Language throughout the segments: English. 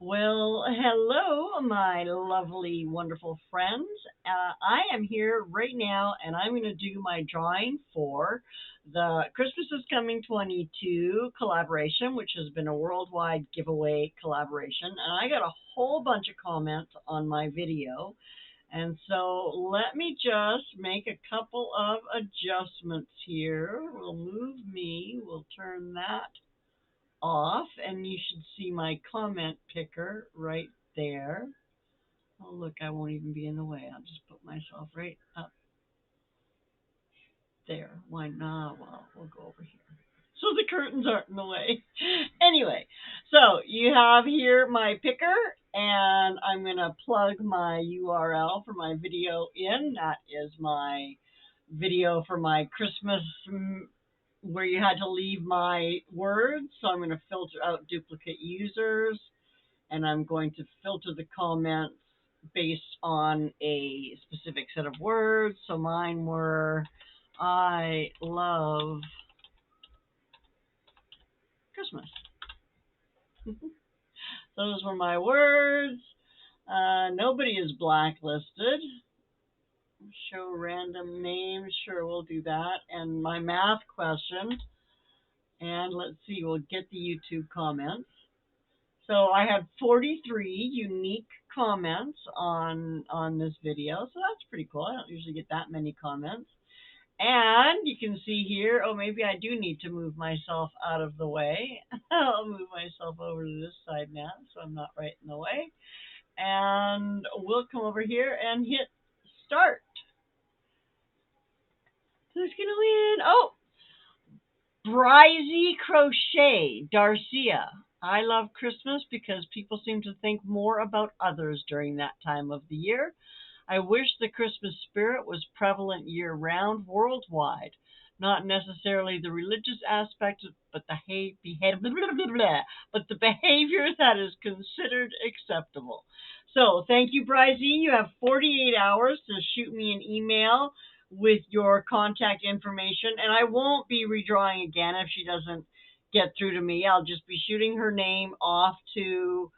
Well, hello, my lovely, wonderful friends. I am here right now, and I'm going to do my drawing for the Christmas is Coming 22 collaboration, which has been a worldwide giveaway collaboration. And I got a whole bunch of comments on my video. And so let me just make a couple of adjustments here. We'll move me, we'll turn that off, and you should see my comment picker right there. Oh, look, I won't even be in the way. I'll just put myself right up there. Why not? Well, we'll go over here. So the curtains aren't in the way. Anyway, so you have here my picker, and I'm going to plug my URL for my video in. That is my video for my Christmas where you had to leave my words. So I'm going to filter out duplicate users, and I'm going to filter the comments based on a specific set of words. So mine were, I love Christmas. Those were my words. Nobody is blacklisted. Show random names. Sure, we'll do that. And my math question. And let's see, we'll get the YouTube comments. So I had 43 unique comments on this video, so that's pretty cool. I don't usually get that many comments. And you can see here, oh, maybe I do need to move myself out of the way. I'll move myself over to this side now, so I'm not right in the way. And we'll come over here and hit start. Who's going to win? Oh, Brizzy Crochet, Darcia. I love Christmas because people seem to think more about others during that time of the year. I wish the Christmas spirit was prevalent year-round worldwide. Not necessarily the religious aspect, but the behavior that is considered acceptable. So thank you, Brizzy. You have 48 hours to shoot me an email with your contact information, and I won't be redrawing again if she doesn't get through to me. I'll just be shooting her name off to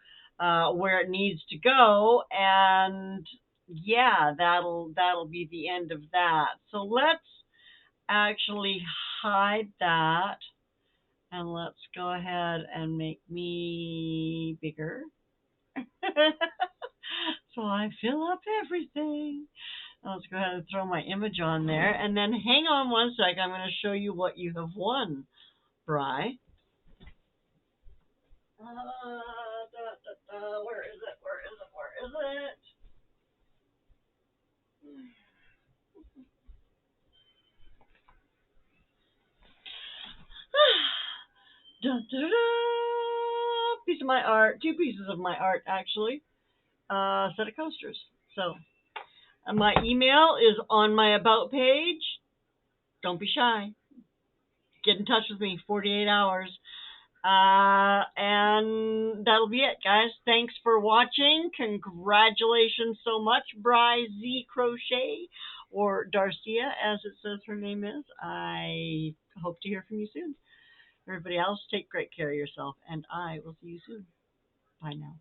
where it needs to go, and yeah, that'll be the end of that. So let's actually hide that, and let's go ahead and make me bigger. So I fill up everything. Let's go ahead and throw my image on there. And then hang on one sec. I'm going to show you what you have won, Bri. Where is it? Where is it? Where is it? Da, da, da. Piece of my art. Two pieces of my art, actually. Set of coasters. So my email is on my About page. Don't be shy. Get in touch with me. 48 hours. And that'll be it, guys. Thanks for watching. Congratulations so much, Bri Z Crochet, or Darcia, as it says her name is. I hope to hear from you soon. Everybody else, take great care of yourself, and I will see you soon. Bye now.